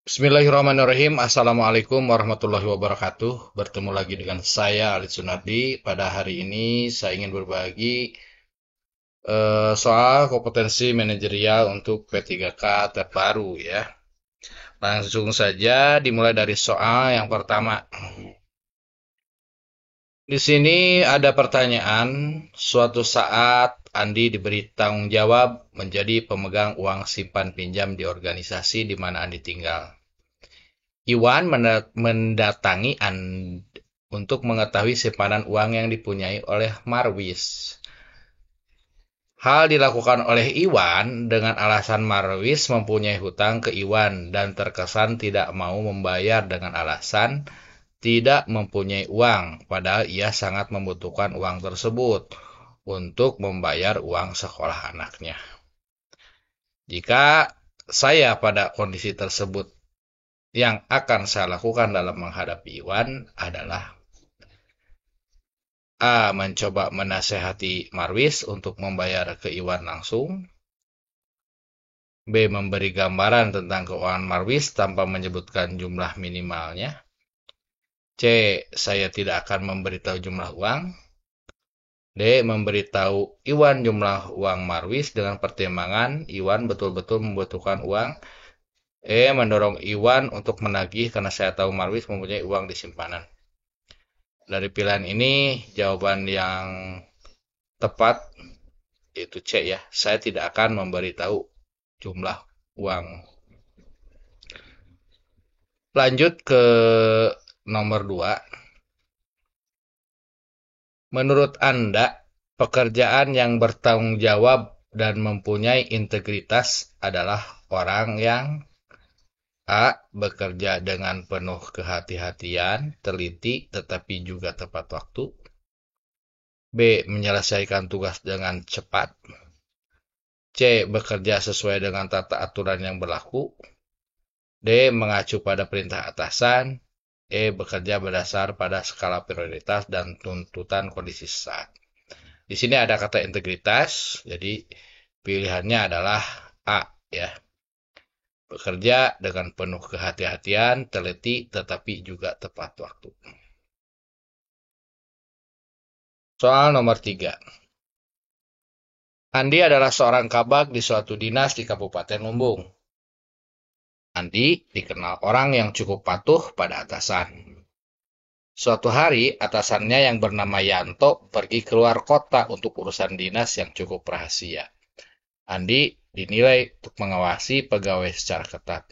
Bismillahirrahmanirrahim. Assalamualaikum warahmatullahi wabarakatuh. Bertemu lagi dengan saya, Alid Sunardi. Pada hari ini saya ingin berbagi soal kompetensi manajerial untuk P3K terbaru ya. Langsung saja dimulai dari soal yang pertama. Di sini ada pertanyaan, suatu saat Andi diberi tanggung jawab menjadi pemegang uang simpan pinjam di organisasi di mana Andi tinggal. Iwan mendatangi untuk mengetahui simpanan uang yang dipunyai oleh Marwis. Hal dilakukan oleh Iwan dengan alasan Marwis mempunyai hutang ke Iwan dan terkesan tidak mau membayar dengan alasan tidak mempunyai uang, padahal ia sangat membutuhkan uang tersebut untuk membayar uang sekolah anaknya. Jika saya pada kondisi tersebut, yang akan saya lakukan dalam menghadapi Iwan adalah A. Mencoba menasehati Marwis untuk membayar ke Iwan langsung. B. Memberi gambaran tentang keuangan Marwis tanpa menyebutkan jumlah minimalnya. C. Saya tidak akan memberitahu jumlah uang. D. Memberitahu Iwan jumlah uang Marwis dengan pertimbangan Iwan betul-betul membutuhkan uang. E. Mendorong Iwan untuk menagih karena saya tahu Marwis mempunyai uang di simpanan. Dari pilihan ini, jawaban yang tepat itu C ya. Saya tidak akan memberitahu jumlah uang. Lanjut ke nomor 2. Menurut Anda, pekerjaan yang bertanggung jawab dan mempunyai integritas adalah orang yang A. Bekerja dengan penuh kehati-hatian, teliti, tetapi juga tepat waktu. B. Menyelesaikan tugas dengan cepat. C. Bekerja sesuai dengan tata aturan yang berlaku. D. Mengacu pada perintah atasan. E. Bekerja berdasar pada skala prioritas dan tuntutan kondisi saat. Di sini ada kata integritas, jadi pilihannya adalah A ya. Bekerja dengan penuh kehati-hatian, teliti, tetapi juga tepat waktu. Soal nomor 3. Andi adalah seorang kabag di suatu dinas di Kabupaten Lumbung. Andi dikenal orang yang cukup patuh pada atasan. Suatu hari, atasannya yang bernama Yanto pergi keluar kota untuk urusan dinas yang cukup rahasia. Andi dinilai untuk mengawasi pegawai secara ketat.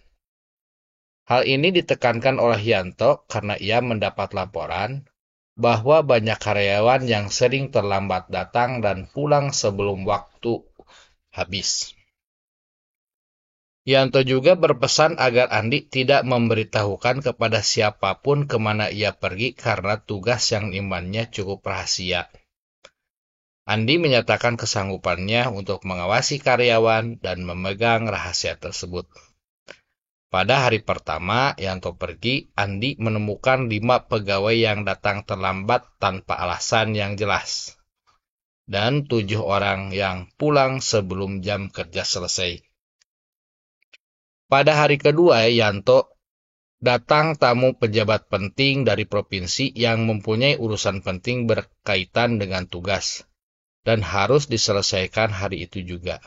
Hal ini ditekankan oleh Yanto karena ia mendapat laporan bahwa banyak karyawan yang sering terlambat datang dan pulang sebelum waktu habis. Yanto juga berpesan agar Andi tidak memberitahukan kepada siapapun kemana ia pergi karena tugas yang diembannya cukup rahasia. Andi menyatakan kesanggupannya untuk mengawasi karyawan dan memegang rahasia tersebut. Pada hari pertama Yanto pergi, Andi menemukan 5 pegawai yang datang terlambat tanpa alasan yang jelas. Dan 7 orang yang pulang sebelum jam kerja selesai. Pada hari kedua, Yanto datang tamu pejabat penting dari provinsi yang mempunyai urusan penting berkaitan dengan tugas dan harus diselesaikan hari itu juga.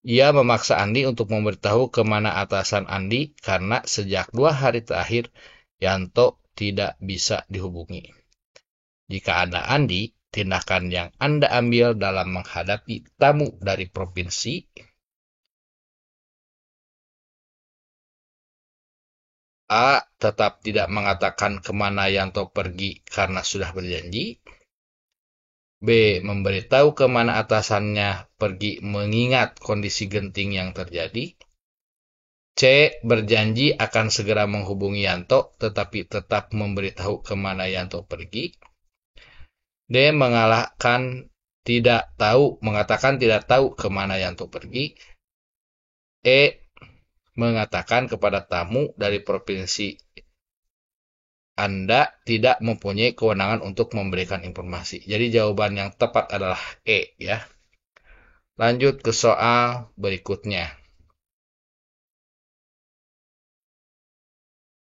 Ia memaksa Andi untuk memberitahu kemana atasan Andi karena sejak 2 hari terakhir Yanto tidak bisa dihubungi. Jika Anda Andi, tindakan yang Anda ambil dalam menghadapi tamu dari provinsi A. Tetap tidak mengatakan kemana Yanto pergi karena sudah berjanji. B. Memberitahu kemana atasannya pergi mengingat kondisi genting yang terjadi. C. Berjanji akan segera menghubungi Yanto tetapi tetap memberitahu kemana Yanto pergi. D. Mengatakan tidak tahu kemana Yanto pergi. E. Mengatakan kepada tamu dari provinsi Anda tidak mempunyai kewenangan untuk memberikan informasi. Jadi jawaban yang tepat adalah E ya. Lanjut ke soal berikutnya.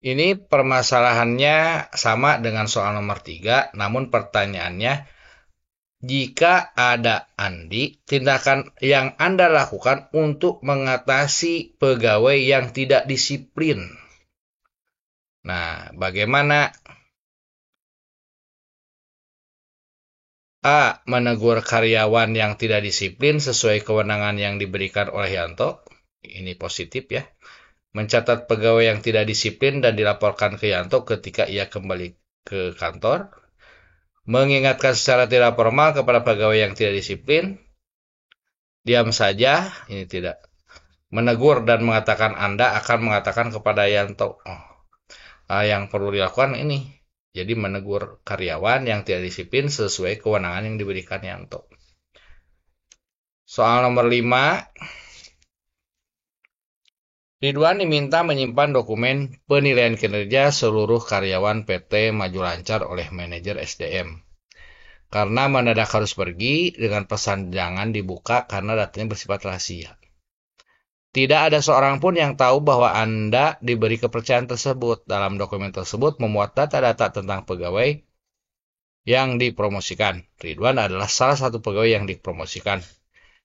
Ini permasalahannya sama dengan soal nomor 3, namun pertanyaannya, jika ada Andi, tindakan yang Anda lakukan untuk mengatasi pegawai yang tidak disiplin. Nah, bagaimana? A. Menegur karyawan yang tidak disiplin sesuai kewenangan yang diberikan oleh Yanto. Ini positif ya. Mencatat pegawai yang tidak disiplin dan dilaporkan ke Yanto ketika ia kembali ke kantor. Mengingatkan secara tidak formal kepada pegawai yang tidak disiplin. Diam saja, ini tidak. Menegur dan mengatakan Anda akan mengatakan kepada Yanto. Yang perlu dilakukan ini. Jadi menegur karyawan yang tidak disiplin sesuai kewenangan yang diberikan Yanto. Soal nomor 5. Ridwan diminta menyimpan dokumen penilaian kinerja seluruh karyawan PT Maju Lancar oleh manajer SDM. Karena mendadak harus pergi dengan pesan jangan dibuka karena datanya bersifat rahasia. Tidak ada seorang pun yang tahu bahwa Anda diberi kepercayaan tersebut. Dalam dokumen tersebut memuat data-data tentang pegawai yang dipromosikan. Ridwan adalah salah satu pegawai yang dipromosikan.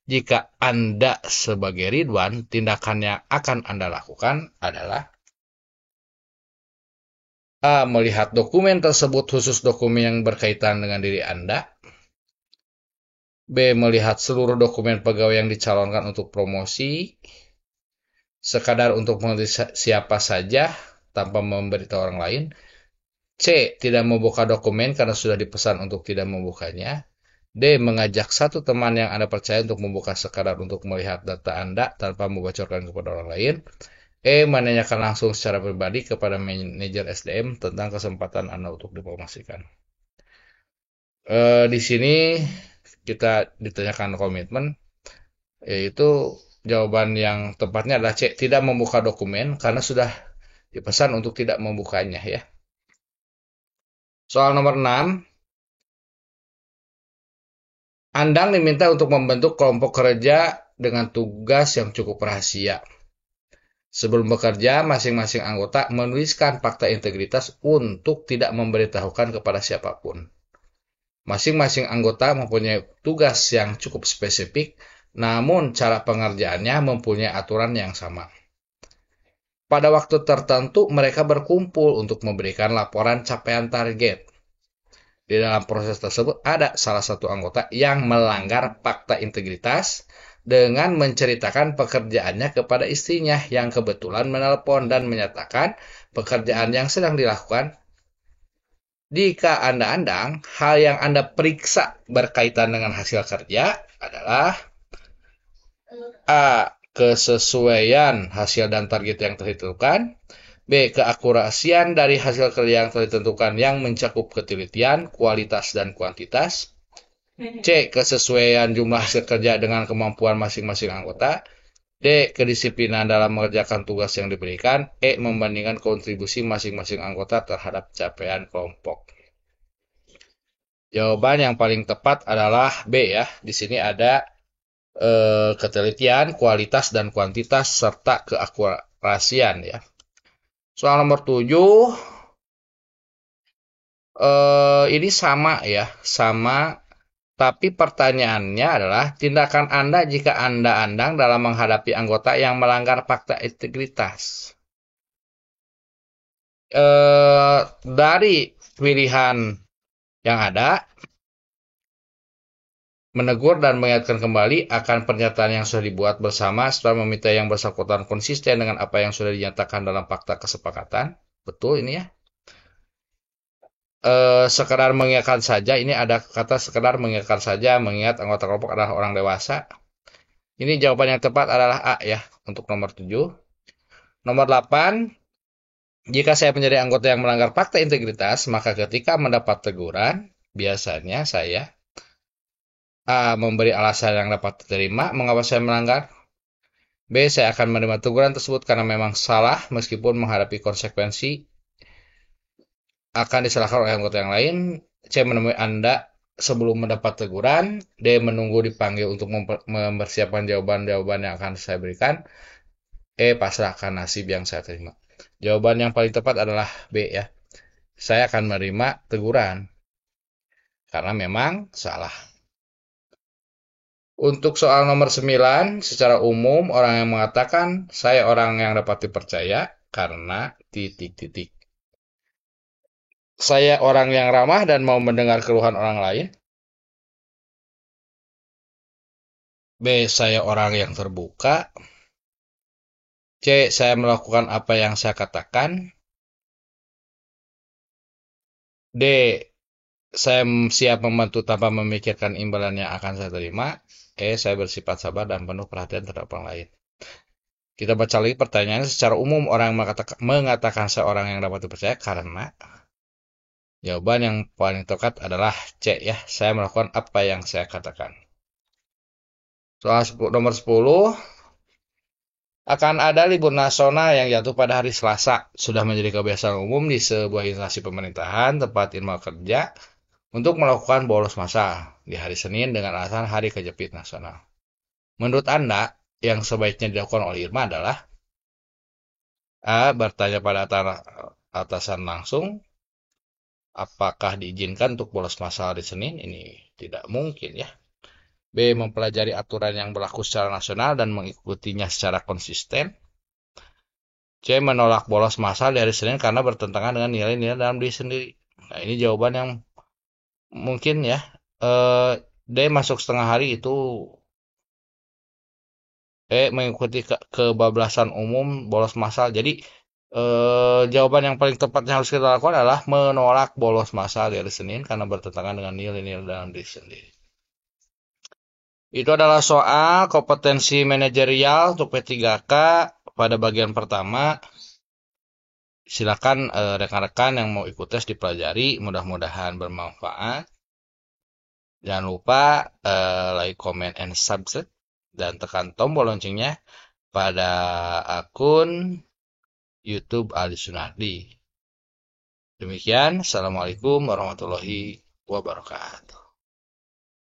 Jika Anda sebagai Ridwan, tindakan yang akan Anda lakukan adalah A. Melihat dokumen tersebut khusus dokumen yang berkaitan dengan diri Anda. B. Melihat seluruh dokumen pegawai yang dicalonkan untuk promosi. Sekadar untuk mengerti siapa saja tanpa memberitahu orang lain. C. Tidak membuka dokumen karena sudah dipesan untuk tidak membukanya. D. Mengajak satu teman yang Anda percaya untuk membuka sekadar untuk melihat data Anda tanpa membocorkan kepada orang lain. E. Menanyakan langsung secara pribadi kepada manajer SDM tentang kesempatan Anda untuk dipromosikan. Di sini kita ditanyakan komitmen, yaitu jawaban yang tepatnya adalah C. Tidak membuka dokumen karena sudah dipesan untuk tidak membukanya ya. Soal nomor 6. Andang diminta untuk membentuk kelompok kerja dengan tugas yang cukup rahasia. Sebelum bekerja, masing-masing anggota menuliskan fakta integritas untuk tidak memberitahukan kepada siapapun. Masing-masing anggota mempunyai tugas yang cukup spesifik, namun cara pengerjaannya mempunyai aturan yang sama. Pada waktu tertentu, mereka berkumpul untuk memberikan laporan capaian target. Di dalam proses tersebut ada salah satu anggota yang melanggar fakta integritas dengan menceritakan pekerjaannya kepada istrinya yang kebetulan menelpon dan menyatakan pekerjaan yang sedang dilakukan. Jika Anda andang, hal yang Anda periksa berkaitan dengan hasil kerja adalah A. Kesesuaian hasil dan target yang ditentukan. B. Keakurasian dari hasil kerja yang telah ditentukan yang mencakup ketelitian, kualitas, dan kuantitas. C. Kesesuaian jumlah hasil kerja dengan kemampuan masing-masing anggota. D. Kedisiplinan dalam mengerjakan tugas yang diberikan. E. Membandingkan kontribusi masing-masing anggota terhadap capaian kelompok. Jawaban yang paling tepat adalah B ya. Di sini ada ketelitian, kualitas, dan kuantitas, serta keakurasian ya. Soal nomor 7, ini sama ya, sama. Tapi pertanyaannya adalah, tindakan Anda jika Anda andang dalam menghadapi anggota yang melanggar fakta integritas. Dari pilihan yang ada, menegur dan mengingatkan kembali akan pernyataan yang sudah dibuat bersama setelah meminta yang bersangkutan konsisten dengan apa yang sudah dinyatakan dalam fakta kesepakatan. Betul ini ya. Sekedar mengingatkan saja, ini ada kata sekedar mengingatkan saja, mengingat anggota kelompok adalah orang dewasa. Ini jawaban yang tepat adalah A ya, untuk nomor 7. Nomor 8, jika saya menjadi anggota yang melanggar fakta integritas, maka ketika mendapat teguran, biasanya saya A. Memberi alasan yang dapat diterima mengapa saya melanggar. B. Saya akan menerima teguran tersebut karena memang salah meskipun menghadapi konsekuensi akan disalahkan oleh anggota yang lain. C. Menemui Anda sebelum mendapat teguran. D. Menunggu dipanggil untuk mempersiapkan jawaban-jawaban yang akan saya berikan. E. Pasrahkan nasib yang saya terima. Jawaban yang paling tepat adalah B ya. Saya akan menerima teguran karena memang salah. Untuk soal nomor 9, secara umum orang yang mengatakan saya orang yang dapat dipercaya karena titik-titik. Saya orang yang ramah dan mau mendengar keluhan orang lain. B. Saya orang yang terbuka. C. Saya melakukan apa yang saya katakan. D. Saya siap membantu tanpa memikirkan imbalan yang akan saya terima. E. Saya bersifat sabar dan penuh perhatian terhadap orang lain. Kita baca lagi pertanyaannya. Secara umum orang yang mengatakan saya orang yang dapat dipercaya karena jawaban yang paling tepat adalah C ya. Saya melakukan apa yang saya katakan. Soal nomor 10. Akan ada libur nasional yang jatuh pada hari Selasa. Sudah menjadi kebiasaan umum di sebuah instansi pemerintahan, tempat Irma kerja, untuk melakukan bolos massal di hari Senin dengan alasan Hari Kejepit Nasional. Menurut Anda, yang sebaiknya dilakukan oleh Irma adalah A. Bertanya pada atasan langsung, apakah diizinkan untuk bolos massal di Senin? Ini tidak mungkin ya. B. Mempelajari aturan yang berlaku secara nasional dan mengikutinya secara konsisten. C. Menolak bolos massal di hari Senin karena bertentangan dengan nilai-nilai dalam diri sendiri. Nah, ini jawaban yang mungkin ya. D. Masuk setengah hari itu mengikuti kebablasan umum bolos massal. Jadi jawaban yang paling tepat yang harus kita lakukan adalah menolak bolos massal di hari Senin karena bertentangan dengan nilai-nilai dalam diri sendiri. Itu adalah soal kompetensi manajerial untuk P3K pada bagian pertama. Silakan rekan-rekan yang mau ikut tes dipelajari, mudah-mudahan bermanfaat. Jangan lupa like, comment, and subscribe dan tekan tombol loncengnya pada akun YouTube Ali Sunardi. Demikian, Assalamualaikum warahmatullahi wabarakatuh.